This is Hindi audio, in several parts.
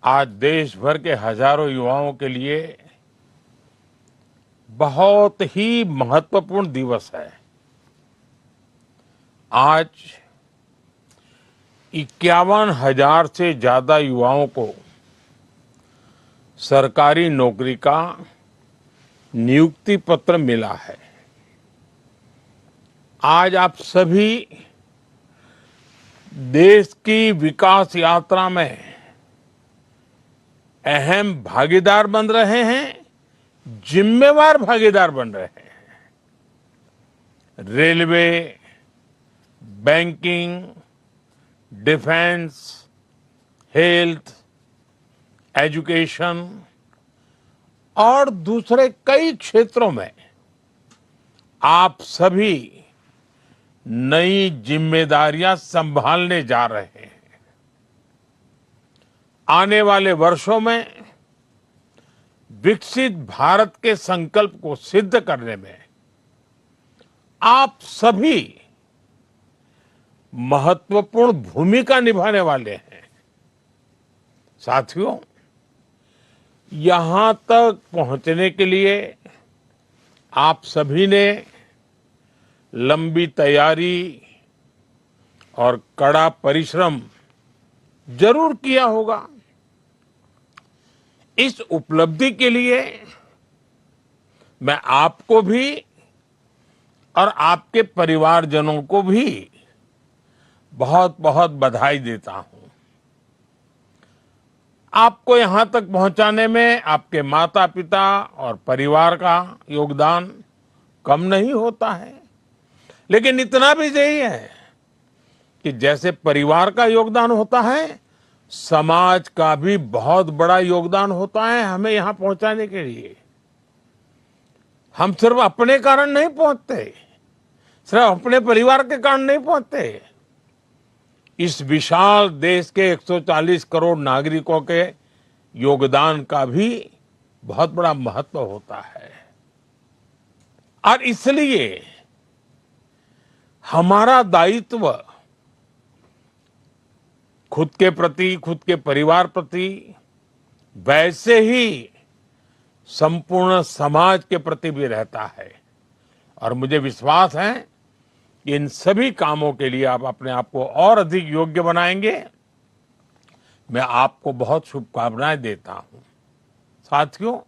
आज देश भर के हजारों युवाओं के लिए बहुत ही महत्वपूर्ण दिवस है। आज 51,000 से ज्यादा युवाओं को सरकारी नौकरी का नियुक्ति पत्र मिला है। आज आप सभी देश की विकास यात्रा में अहम भागीदार बन रहे हैं, जिम्मेवार भागीदार बन रहे हैं। Railway, banking, defence, health, education और दूसरे कई क्षेत्रों में आप सभी नई जिम्मेदारियां संभालने जा रहे हैं। आने वाले वर्षों में विकसित भारत के संकल्प को सिद्ध करने में आप सभी महत्वपूर्ण भूमिका निभाने वाले हैं। साथियों, यहां तक पहुंचने के लिए आप सभी ने लंबी तैयारी और कड़ा परिश्रम जरूर किया होगा। इस उपलब्धि के लिए मैं आपको भी और आपके परिवारजनों को भी बहुत बहुत बधाई देता हूं। आपको यहां तक पहुंचाने में आपके माता पिता और परिवार का योगदान कम नहीं होता है, लेकिन इतना भी सही है कि जैसे परिवार का योगदान होता है, समाज का भी बहुत बड़ा योगदान होता है हमें यहां पहुंचाने के लिए। हम सिर्फ अपने कारण नहीं पहुंचते, सिर्फ अपने परिवार के कारण नहीं पहुंचते। इस विशाल देश के 140 करोड़ नागरिकों के योगदान का भी बहुत बड़ा महत्व होता है। और इसलिए हमारा दायित्व खुद के प्रति, खुद के परिवार प्रति, वैसे ही संपूर्ण समाज के प्रति भी रहता है। और मुझे विश्वास है कि इन सभी कामों के लिए आप अपने आप को और अधिक योग्य बनाएंगे। मैं आपको बहुत शुभकामनाएं देता हूं। साथियों,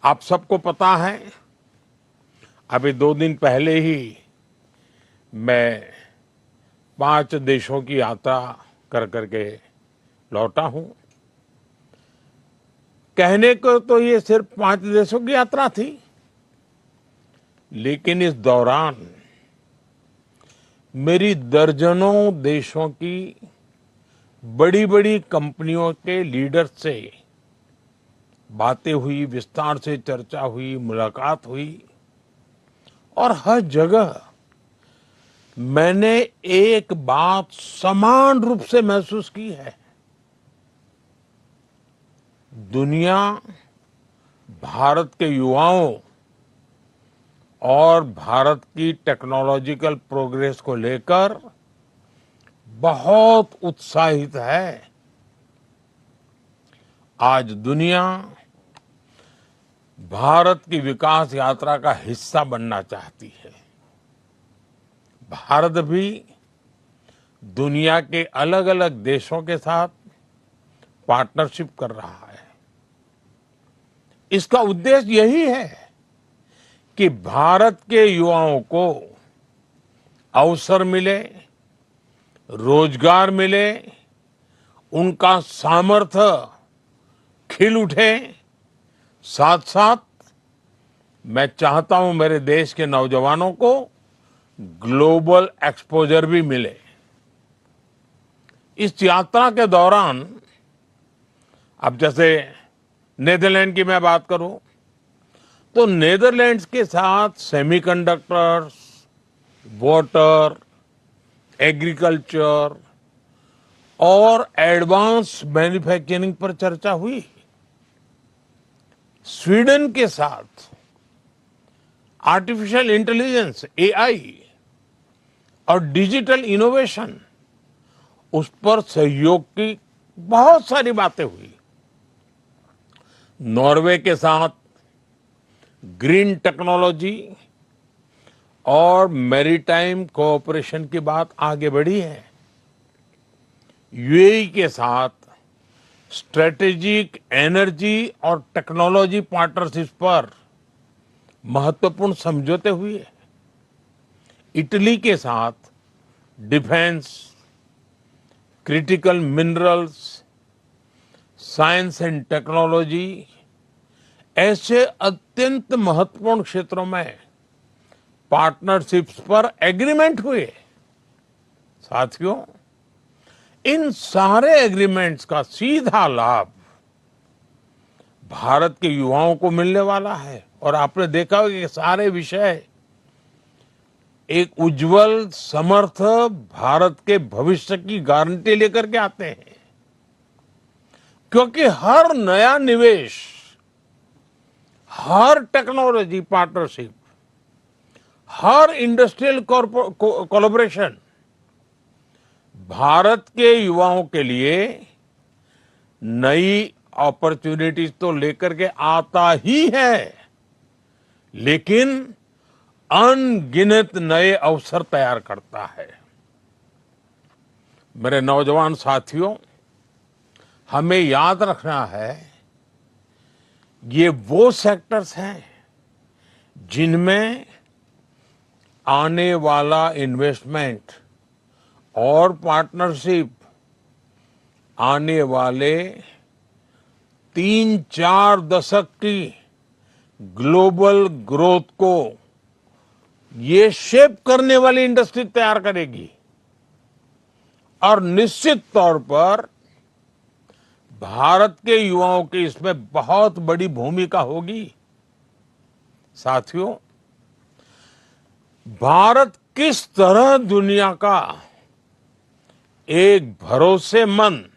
आप सबको पता है, अभी 2 दिन पहले ही मैं 5 देशों की यात्रा कर करके लौटा हूं। कहने को तो ये सिर्फ 5 देशों की यात्रा थी, लेकिन इस दौरान मेरी दर्जनों देशों की बड़ी बड़ी कंपनियों के लीडर से बातें हुई, विस्तार से चर्चा हुई, मुलाकात हुई। और हर जगह मैंने एक बात समान रूप से महसूस की है। दुनिया भारत के युवाओं और भारत की टेक्नोलॉजिकल प्रोग्रेस को लेकर बहुत उत्साहित है। आज दुनिया भारत की विकास यात्रा का हिस्सा बनना चाहती है। भारत भी दुनिया के अलग अलग देशों के साथ पार्टनरशिप कर रहा है। इसका उद्देश्य यही है कि भारत के युवाओं को अवसर मिले, रोजगार मिले, उनका सामर्थ्य खिल उठे। साथ साथ मैं चाहता हूं मेरे देश के नौजवानों को ग्लोबल एक्सपोजर भी मिले। इस यात्रा के दौरान, अब जैसे नेदरलैंड की मैं बात करूं, तो नेदरलैंड्स के साथ सेमीकंडक्टर्स, वाटर, एग्रीकल्चर और एडवांस मैन्युफैक्चरिंग पर चर्चा हुई। स्वीडन के साथ आर्टिफिशियल इंटेलिजेंस, एआई और डिजिटल इनोवेशन, उस पर सहयोग की बहुत सारी बातें हुई। नॉर्वे के साथ ग्रीन टेक्नोलॉजी और मैरीटाइम कोऑपरेशन की बात आगे बढ़ी है। यूएई के साथ स्ट्रेटेजिक एनर्जी और टेक्नोलॉजी पार्टनरशिप पर महत्वपूर्ण समझौते हुए। इटली के साथ defence, critical minerals, science and technology ऐसे अत्यंत महत्वपूर्ण क्षेत्रों में पार्टनरशिप्स पर एग्रीमेंट हुए। साथियों, इन सारे एग्रीमेंट्स का सीधा लाभ भारत के युवाओं को मिलने वाला है। और आपने देखा होगा कि सारे विषय एक उज्जवल समर्थ भारत के भविष्य की गारंटी लेकर के आते हैं, क्योंकि हर नया निवेश, हर टेक्नोलॉजी पार्टनरशिप, हर इंडस्ट्रियल कोलैबोरेशन भारत के युवाओं के लिए नई अपॉर्चुनिटीज तो लेकर के आता ही है, लेकिन अनगिनत नए अवसर तैयार करता है। मेरे नौजवान साथियों, हमें याद रखना है, ये वो सेक्टर्स हैं जिनमें आने वाला इन्वेस्टमेंट और पार्टनरशिप आने वाले 3-4 दशक की ग्लोबल ग्रोथ को ये शेप करने वाली इंडस्ट्री तैयार करेगी। और निश्चित तौर पर भारत के युवाओं की इसमें बहुत बड़ी भूमिका होगी। साथियों, भारत किस तरह दुनिया का एक भरोसेमंद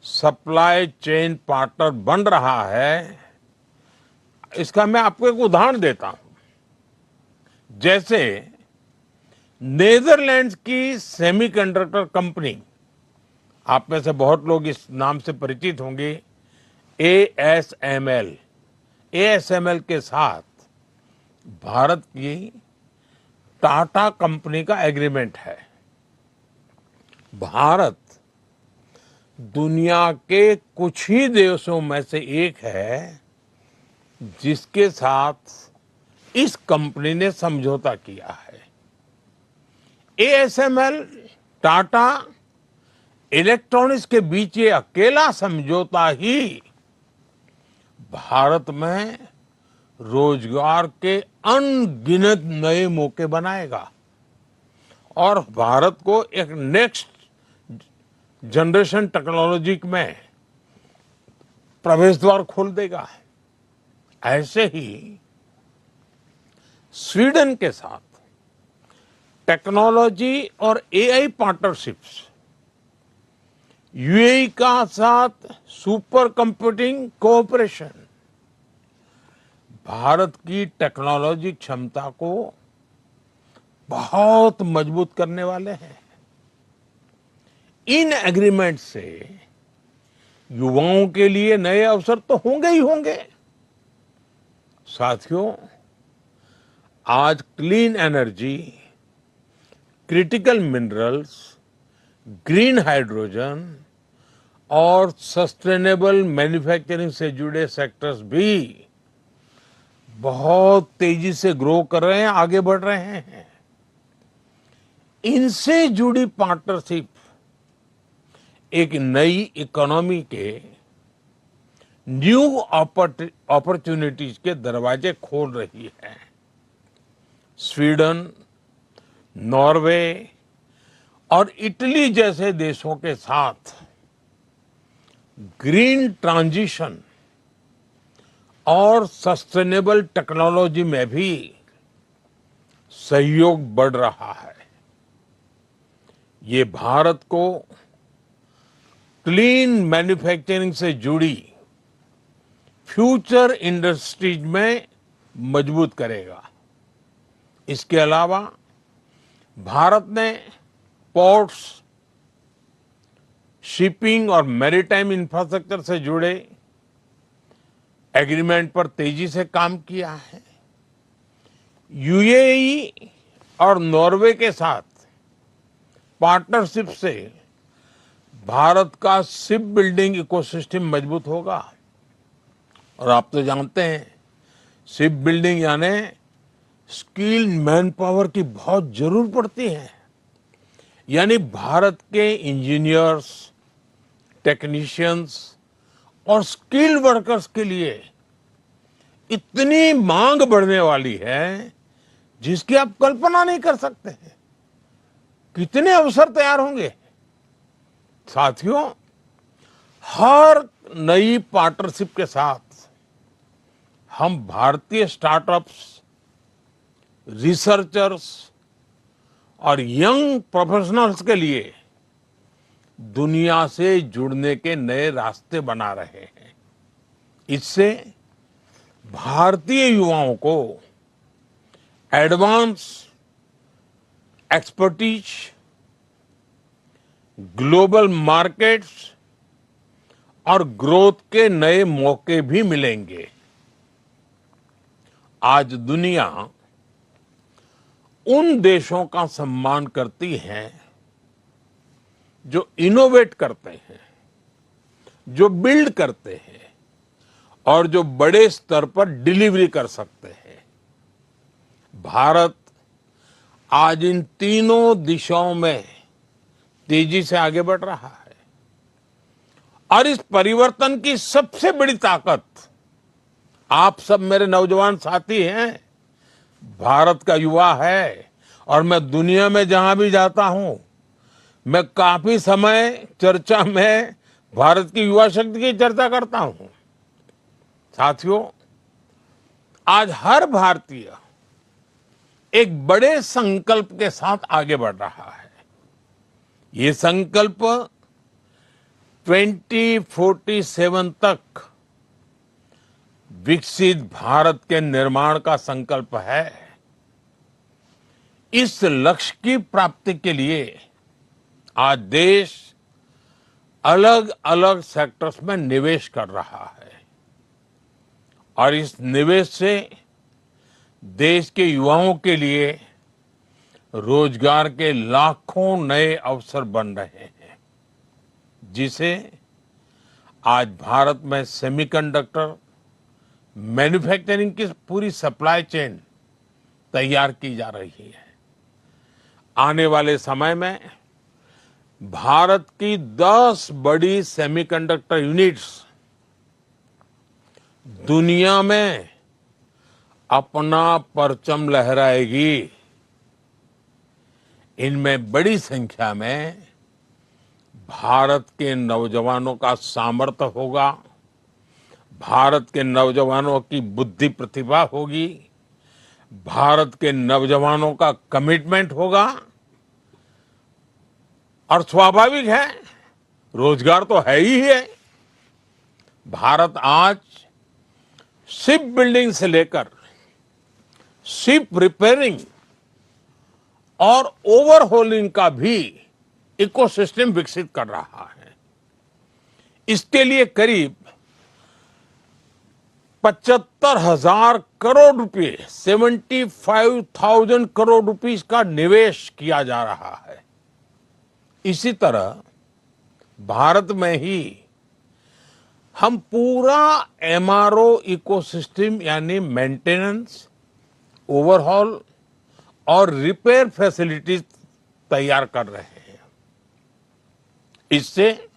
सप्लाई चेन पार्टनर बन रहा है, इसका मैं आपको एक उदाहरण देता हूं। जैसे नेदरलैंड्स की सेमीकंडक्टर कंपनी, आप में से बहुत लोग इस नाम से परिचित होंगे, एएसएमएल। एएसएमएल के साथ भारत की टाटा कंपनी का एग्रीमेंट है। भारत दुनिया के कुछ ही देशों में से एक है जिसके साथ इस कंपनी ने समझौता किया है। एएसएमएल, टाटा, इलेक्ट्रॉनिक्स के बीच ये अकेला समझौता ही भारत में रोजगार के अनगिनत नए मौके बनाएगा और भारत को एक नेक्स्ट जनरेशन टेक्नोलॉजी में प्रवेश द्वार खोल देगा। ऐसे ही स्वीडन के साथ टेक्नोलॉजी और एआई पार्टनरशिप्स, यूएई का साथ सुपर कंप्यूटिंग कोऑपरेशन भारत की टेक्नोलॉजी क्षमता को बहुत मजबूत करने वाले हैं। इन एग्रीमेंट से युवाओं के लिए नए अवसर तो होंगे ही होंगे। साथियों, आज clean energy, critical minerals, green hydrogen और सस्टेनेबल मैन्युफैक्चरिंग से जुड़े सेक्टर्स भी बहुत तेजी से ग्रो कर रहे हैं, आगे बढ़ रहे हैं। इनसे जुड़ी पार्टनरशिप एक नई इकोनॉमी के न्यू अपॉर्चुनिटीज के दरवाजे खोल रही है। स्वीडन, नॉर्वे और इटली जैसे देशों के साथ ग्रीन ट्रांजिशन और सस्टेनेबल टेक्नोलॉजी में भी सहयोग बढ़ रहा है। ये भारत को क्लीन मैन्युफैक्चरिंग से जुड़ी फ्यूचर इंडस्ट्रीज में मजबूत करेगा। इसके अलावा भारत ने पोर्ट्स, शिपिंग और मैरीटाइम इंफ्रास्ट्रक्चर से जुड़े एग्रीमेंट पर तेजी से काम किया है। यूएई और नॉर्वे के साथ पार्टनरशिप से भारत का शिप बिल्डिंग इकोसिस्टम मजबूत होगा। और आप तो जानते हैं, शिप बिल्डिंग यानी स्किल्ड मैन पावर की बहुत जरूरत पड़ती है। यानी भारत के इंजीनियर्स, टेक्नीशियंस और स्किल्ड वर्कर्स के लिए इतनी मांग बढ़ने वाली है जिसकी आप कल्पना नहीं कर सकते हैं। कितने अवसर तैयार होंगे। साथियों, हर नई पार्टनरशिप के साथ हम भारतीय स्टार्टअप्स, रिसर्चर्स और यंग प्रोफेशनल्स के लिए दुनिया से जुड़ने के नए रास्ते बना रहे हैं। इससे भारतीय युवाओं को एडवांस एक्सपर्टीज, ग्लोबल मार्केट्स और ग्रोथ के नए मौके भी मिलेंगे। आज दुनिया उन देशों का सम्मान करती है जो इनोवेट करते हैं, जो बिल्ड करते हैं और जो बड़े स्तर पर डिलीवरी कर सकते हैं। भारत आज इन तीनों दिशाओं में तेजी से आगे बढ़ रहा है। और इस परिवर्तन की सबसे बड़ी ताकत आप सब मेरे नौजवान साथी हैं, भारत का युवा है। और मैं दुनिया में जहां भी जाता हूं, मैं काफी समय चर्चा में भारत की युवा शक्ति की चर्चा करता हूं। साथियों, आज हर भारतीय एक बड़े संकल्प के साथ आगे बढ़ रहा है। ये संकल्प 2047 तक विकसित भारत के निर्माण का संकल्प है। इस लक्ष्य की प्राप्ति के लिए आज देश अलग अलग सेक्टर्स में निवेश कर रहा है। और इस निवेश से देश के युवाओं के लिए रोजगार के लाखों नए अवसर बन रहे हैं, जिसे आज भारत में सेमीकंडक्टर मैन्युफैक्चरिंग की पूरी सप्लाई चेन तैयार की जा रही है। आने वाले समय में भारत की 10 बड़ी सेमीकंडक्टर यूनिट्स दुनिया में अपना परचम लहराएगी। इनमें बड़ी संख्या में भारत के नौजवानों का सामर्थ्य होगा, भारत के नौजवानों की बुद्धि प्रतिभा होगी, भारत के नौजवानों का कमिटमेंट होगा। और स्वाभाविक है, रोजगार तो है ही है। भारत आज शिप बिल्डिंग से लेकर शिप रिपेयरिंग और ओवरहोलिंग का भी इकोसिस्टम विकसित कर रहा है। इसके लिए करीब 75,000 करोड़ रुपए, 75,000 करोड़ रुपीस का निवेश किया जा रहा है। इसी तरह भारत में ही हम पूरा एमआरओ इकोसिस्टम यानी मेंटेनेंस, ओवरहॉल और रिपेयर फैसिलिटीज तैयार कर रहे हैं। इससे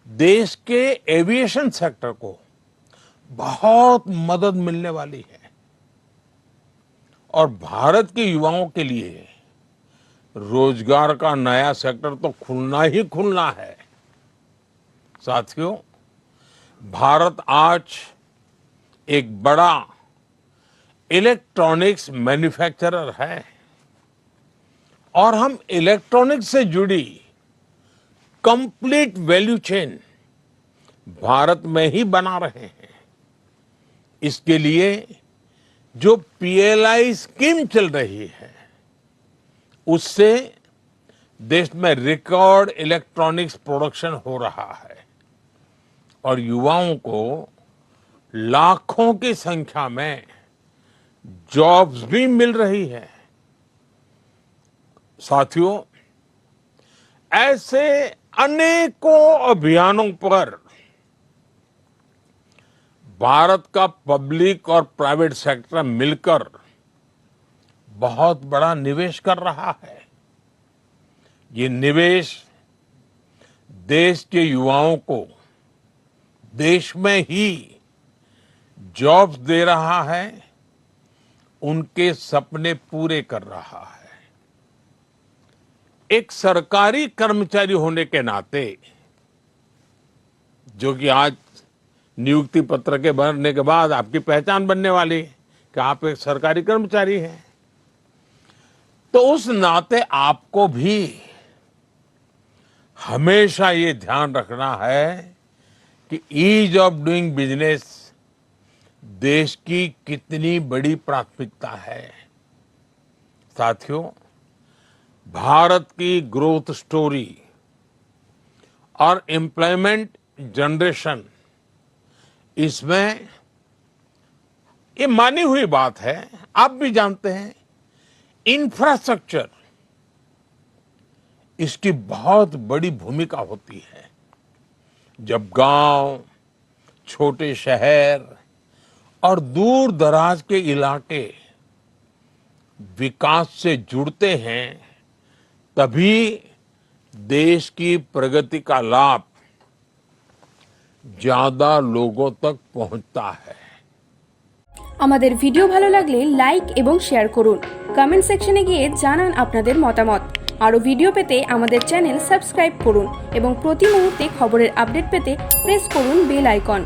देश के एविएशन सेक्टर को बहुत मदद मिलने वाली है। और भारत के युवाओं के लिए रोजगार का नया सेक्टर तो खुलना ही खुलना है। साथियों, भारत आज एक बड़ा इलेक्ट्रॉनिक्स मैन्युफैक्चरर है और हम इलेक्ट्रॉनिक्स से जुड़ी कंप्लीट वैल्यू चेन भारत में ही बना रहे हैं। इसके लिए जो पीएलआई स्कीम चल रही है, उससे देश में रिकॉर्ड इलेक्ट्रॉनिक्स प्रोडक्शन हो रहा है और युवाओं को लाखों की संख्या में जॉब्स भी मिल रही है। साथियों, ऐसे अनेकों अभियानों पर भारत का पब्लिक और प्राइवेट सेक्टर मिलकर बहुत बड़ा निवेश कर रहा है। ये निवेश देश के युवाओं को देश में ही जॉब्स दे रहा है, उनके सपने पूरे कर रहा है। एक सरकारी कर्मचारी होने के नाते, जो कि आज नियुक्ति पत्र के बनने के बाद आपकी पहचान बनने वाली कि आप एक सरकारी कर्मचारी हैं, तो उस नाते आपको भी हमेशा ये ध्यान रखना है कि ईज ऑफ डूइंग बिजनेस देश की कितनी बड़ी प्राथमिकता है। साथियों, भारत की ग्रोथ स्टोरी और एम्प्लॉयमेंट जनरेशन, इसमें ये मानी हुई बात है, आप भी जानते हैं, इंफ्रास्ट्रक्चर इसकी बहुत बड़ी भूमिका होती है। जब गांव, छोटे शहर और दूर दराज के इलाके विकास से जुड़ते हैं, तभी देश की प्रगति का लाभ ज्यादा लोगों तक पहुंचता है। আমাদের ভিডিও ভালো লাগলে লাইক এবং শেয়ার করুন। কমেন্ট সেকশনে গিয়ে জানান আপনাদের মতামত। আরো ভিডিও পেতে আমাদের চ্যানেল সাবস্ক্রাইব করুন এবং প্রতি মুহূর্তে খবরের আপডেট পেতে প্রেস করুন বেল আইকন।